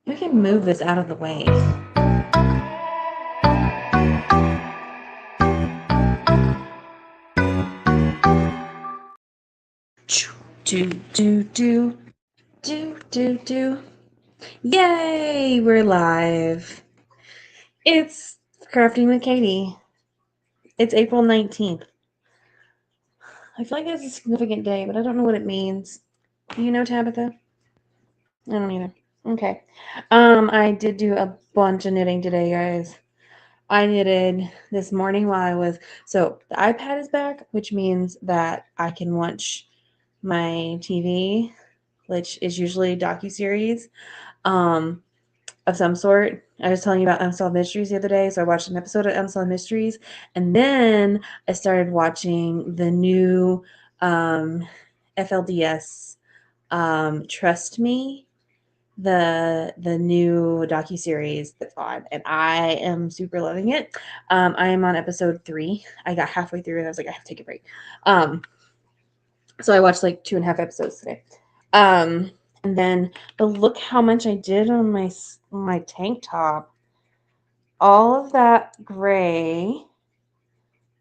We can move this out of the way. Do. Yay! We're live. It's Crafting with Katy. It's April 19th. I feel like it's a significant day, but I don't know what it means. Do you know, Tabitha? I don't either. Okay. I did do a bunch of knitting today, guys. I knitted this morning so the iPad is back, which means that I can watch my TV, which is usually docuseries, of some sort. I was telling you about Unsolved Mysteries the other day, so I watched an episode of Unsolved Mysteries, and then I started watching the new FLDS, Trust Me, the new docuseries that's on, and I am super loving it. I am on episode 3. I got halfway through and I was like, I have to take a break. So I watched like 2.5 episodes today. And then, but look how much I did on my tank top. All of that gray.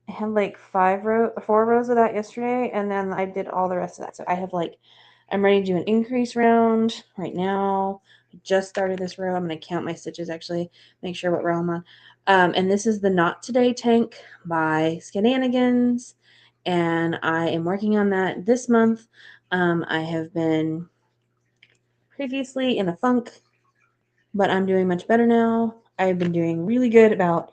I had like 4 rows of that yesterday, and then I did all the rest of that. So I have I'm ready to do an increase round right now. I just started this row. I'm going to count my stitches actually, make sure what row I'm on. And this is the Not Today tank by Skenanigans, and I am working on that this month. I have been previously in a funk, but I'm doing much better now. I've been doing really good about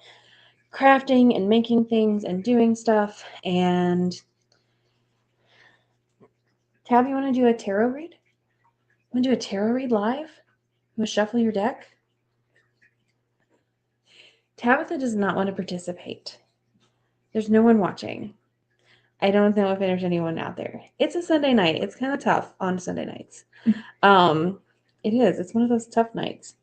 crafting and making things and doing stuff. And Tab, you want to do a tarot read? Want to do a tarot read live? You want to shuffle your deck? Tabitha does not want to participate. There's no one watching. I don't know if there's anyone out there. It's a Sunday night. It's kind of tough on Sunday nights. It is. It's one of those tough nights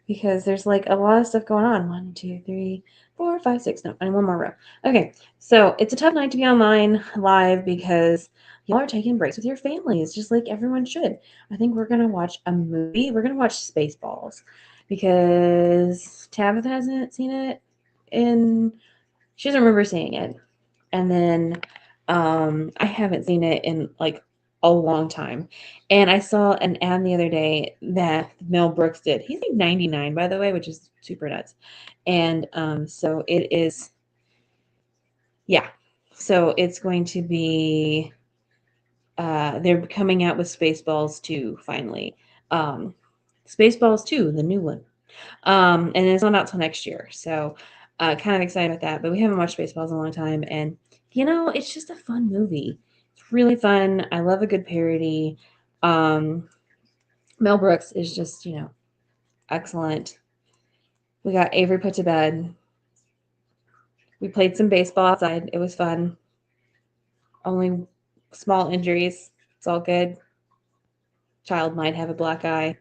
because there's like a lot of stuff going on. 1, 2, 3, 4, 5, 6. No, and one more row. Okay, so it's a tough night to be online live because y'all are taking breaks with your families, just like everyone should. I think we're gonna watch a movie. We're gonna watch Spaceballs because Tabitha hasn't seen it, and she doesn't remember seeing it. And then I haven't seen it in like a long time. And I saw an ad the other day that Mel Brooks did. He's like 99, by the way, which is super nuts. And so it is, yeah. So it's going to be, they're coming out with Spaceballs 2 finally. Spaceballs 2, the new one. And it's not out till next year. So kind of excited about that. But we haven't watched Spaceballs in a long time. And, it's just a fun movie. It's really fun. I love a good parody. Mel Brooks is just, excellent. We got Avery put to bed. We played some baseball outside. It was fun. Only small injuries. It's all good. Child might have a black eye.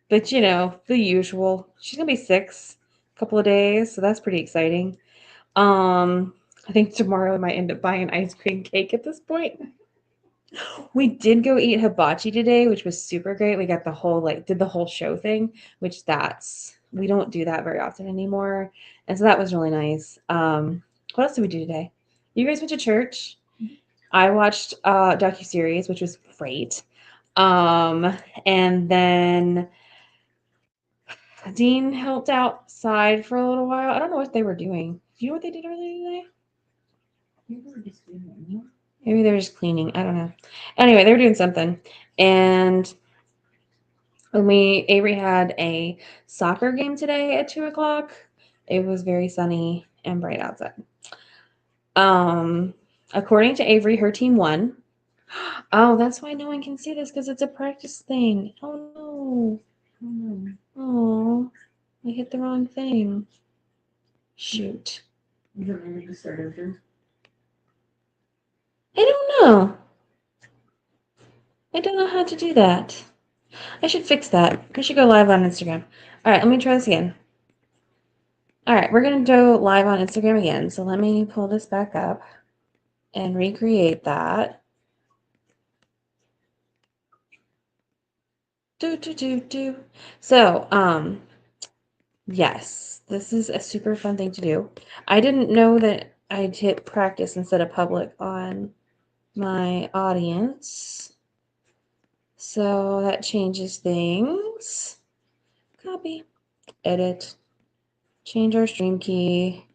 But, the usual. She's going to be 6 a couple of days, so that's pretty exciting. I think tomorrow I might end up buying ice cream cake at this point. We did go eat hibachi today, which was super great. We got did the whole show thing, which we don't do that very often anymore. And so that was really nice. What else did we do today? You guys went to church. I watched docuseries, which was great. And then Dean helped outside for a little while. I don't know what they were doing. Do you know what they did earlier today? Maybe they were just cleaning. I don't know. Anyway, they were doing something. And Avery had a soccer game today at 2 o'clock. It was very sunny and bright outside. According to Avery, her team won. Oh, that's why no one can see this because it's a practice thing. Oh no. Oh, I hit the wrong thing. Shoot. You don't remember to start over? I don't know. I don't know how to do that. I should fix that. I should go live on Instagram. All right, let me try this again. All right, we're going to go live on Instagram again. So let me pull this back up and recreate that. So, yes, this is a super fun thing to do. I didn't know that I'd hit practice instead of public on my audience. So that changes things. Copy, edit, change our stream key.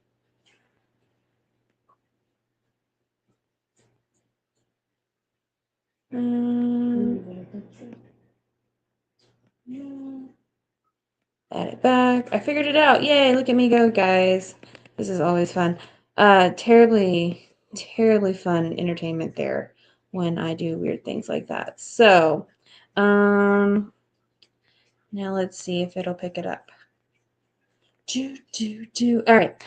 Add it back. I figured it out. Yay, look at me go, guys. This is always fun. Terribly fun entertainment there when I do weird things like that. So, now let's see if it'll pick it up. All right.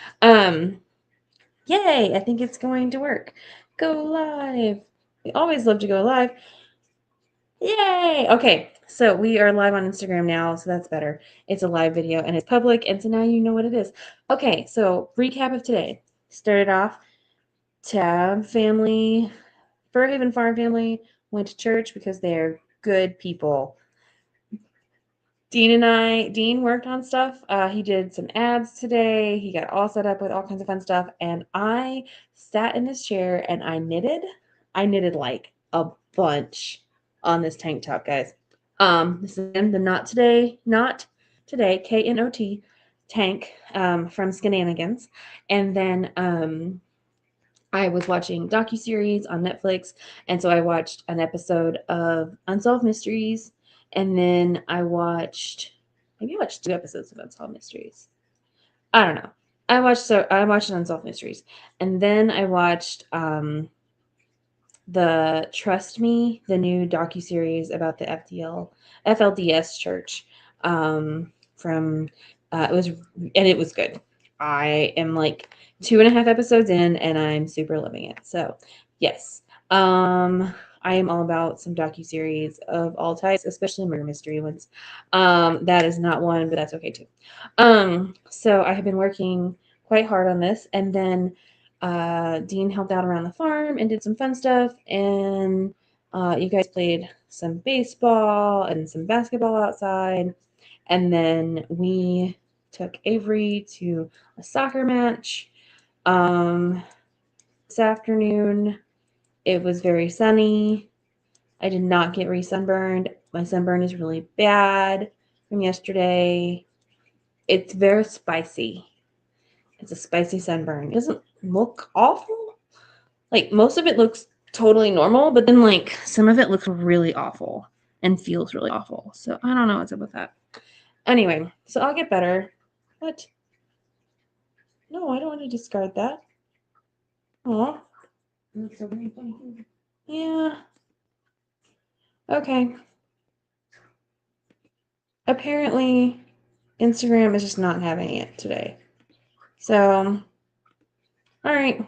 Yay, I think it's going to work. Go live. We always love to go live. Yay! Okay, so we are live on Instagram now, so that's better. It's a live video and it's public, and so now you know what it is. Okay, so recap of today. Started off, Tab family, FurHaven Farm family went to church because they're good people. Dean worked on stuff. He did some ads today. He got all set up with all kinds of fun stuff, and I sat in this chair and I knitted. I knitted like a bunch on this tank top, guys. This is the Not Today, KNOT tank from Shenanigans. And then I was watching docuseries on Netflix, and so I watched an episode of Unsolved Mysteries, and then maybe I watched 2 episodes of Unsolved Mysteries. I don't know. I watched Unsolved Mysteries, and then I watched the Trust Me, the new docuseries about the FLDS church. From it was good. I am like 2.5 episodes in, and I'm super loving it. So, yes, I am all about some docuseries of all types, especially murder mystery ones. That is not one, but that's okay too. So I have been working quite hard on this, and then Dean helped out around the farm and did some fun stuff, and you guys played some baseball and some basketball outside, and then we took Avery to a soccer match this afternoon. It was very sunny. I did not get sunburned. My sunburn is really bad from yesterday. It's very spicy. It's a spicy sunburn. It doesn't look awful. Like, most of it looks totally normal, but then, like, some of it looks really awful and feels really awful. So I don't know what's up with that. Anyway, so I'll get better. What? No, I don't want to discard that. Aw. Yeah. Okay. Apparently, Instagram is just not having it today. So, all right.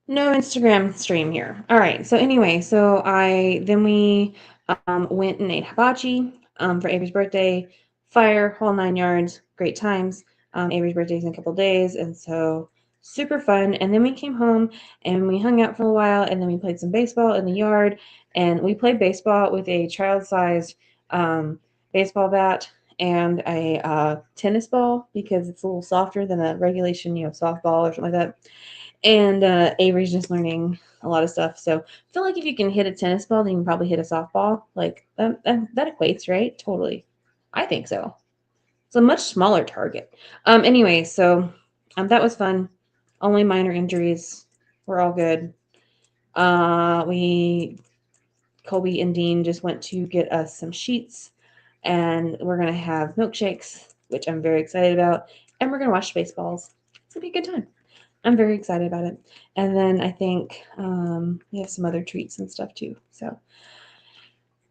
No Instagram stream here. All right. So anyway, we went and ate hibachi for Avery's birthday. Fire, whole 9 yards. Great times. Avery's birthday is in a couple days, and so super fun. And then we came home and we hung out for a while, and then we played some baseball in the yard. And we played baseball with a child-sized baseball bat and a tennis ball because it's a little softer than a regulation, softball or something like that. And Avery's just learning a lot of stuff. So I feel like if you can hit a tennis ball, then you can probably hit a softball. Like that equates, right? Totally. I think so. It's a much smaller target. Anyway, so that was fun. Only minor injuries. We're all good. Colby and Dean just went to get us some sheets, and we're gonna have milkshakes, which I'm very excited about, and we're gonna watch Spaceballs. It's gonna be a good time. I'm very excited about it. And then I think we have some other treats and stuff too. So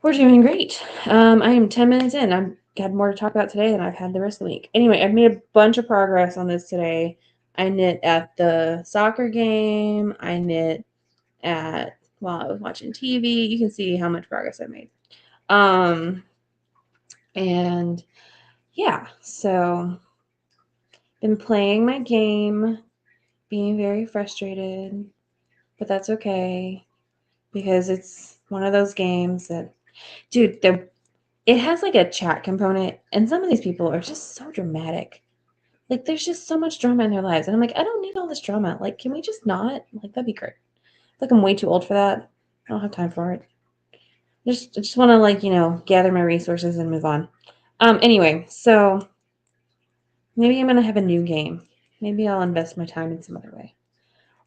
we're doing great. I am 10 minutes in. I've got more to talk about today than I've had the rest of the week. Anyway, I've made a bunch of progress on this today. I knit at the soccer game. I knit while I was watching TV. You can see how much progress I've made. And yeah, so been playing my game, being very frustrated, but that's okay because it's one of those games that Dude, it has like a chat component, and some of these people are just so dramatic. Like, there's just so much drama in their lives, and I'm like, I don't need all this drama. Like, can we just not? Like, that'd be great. Like, I'm way too old for that. I don't have time for it. I just want to, like, gather my resources and move on. Anyway, so maybe I'm gonna have a new game. Maybe I'll invest my time in some other way,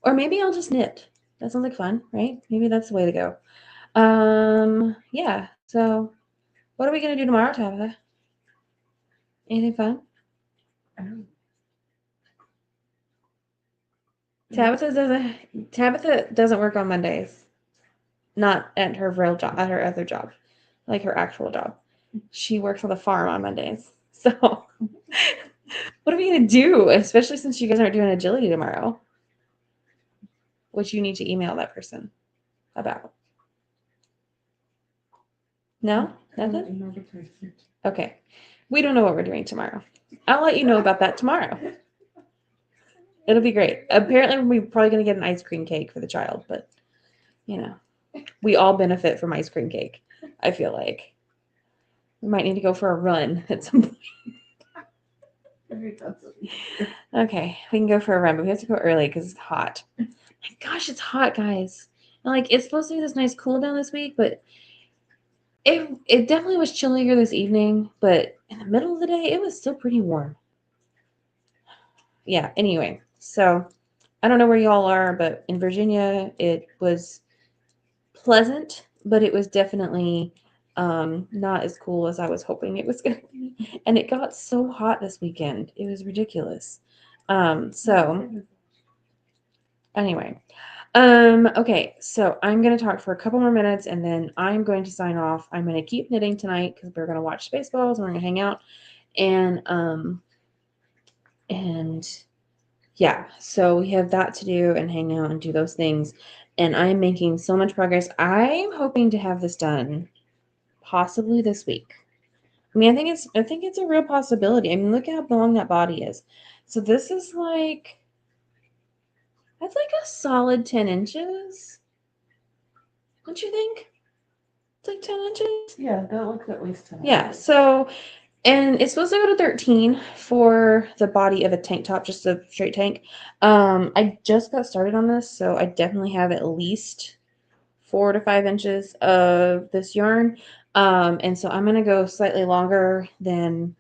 or maybe I'll just knit. That sounds like fun, right? Maybe that's the way to go. Yeah. So, what are we gonna do tomorrow, Tabitha? Anything fun? Oh. Tabitha doesn't work on Mondays. Not at her real job, at her other job, like her actual job. She works on the farm on Mondays. So, what are we gonna do? Especially since you guys aren't doing agility tomorrow, which you need to email that person about. No, nothing. Okay, we don't know what we're doing tomorrow. I'll let you know about that tomorrow. It'll be great. Apparently, we're probably gonna get an ice cream cake for the child, but we all benefit from ice cream cake. I feel like we might need to go for a run at some point. Okay, we can go for a run, but we have to go early because it's hot. My gosh, it's hot, guys. And like, it's supposed to be this nice cool down this week, but it definitely was chillier this evening. But in the middle of the day, it was still pretty warm. Yeah. Anyway, so I don't know where y'all are, but in Virginia, it was pleasant, but it was definitely not as cool as I was hoping it was going to be. And it got so hot this weekend. It was ridiculous. So anyway, okay, so I'm going to talk for a couple more minutes and then I'm going to sign off. I'm going to keep knitting tonight because we're going to watch Spaceballs and we're going to hang out. And yeah, so we have that to do and hang out and do those things. And I'm making so much progress. I'm hoping to have this done possibly this week. I mean, I think it's a real possibility. I mean, look how long that body is. So this is like, that's like a solid 10 inches. Don't you think? It's like 10 inches. Yeah, that looks at least 10. Yeah, so, and it's supposed to go to 13 for the body of a tank top, just a straight tank. I just got started on this, so I definitely have at least 4 to 5 inches of this yarn. And so I'm going to go slightly longer than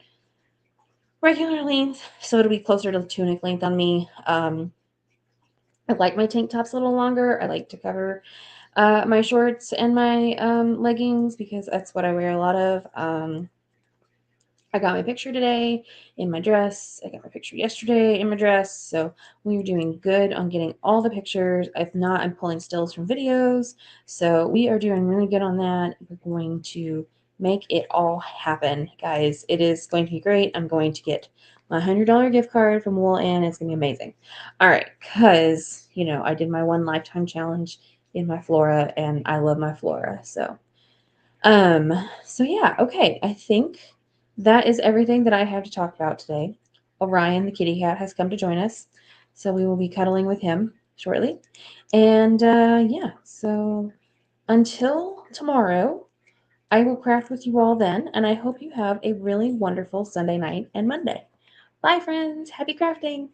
regular length, so it'll be closer to the tunic length on me. I like my tank tops a little longer. I like to cover my shorts and my leggings because that's what I wear a lot of. I got my picture today in my dress. I got my picture yesterday in my dress. So we are doing good on getting all the pictures. If not, I'm pulling stills from videos. So we are doing really good on that. We're going to make it all happen, guys. It is going to be great. I'm going to get my $100 gift card from Wool and it's going to be amazing. All right, because, I did my one lifetime challenge in my flora and I love my flora. So yeah, okay. I think that is everything that I have to talk about today. Orion, the kitty cat, has come to join us, so we will be cuddling with him shortly. And yeah, so until tomorrow, I will craft with you all then, and I hope you have a really wonderful Sunday night and Monday. Bye, friends. Happy crafting.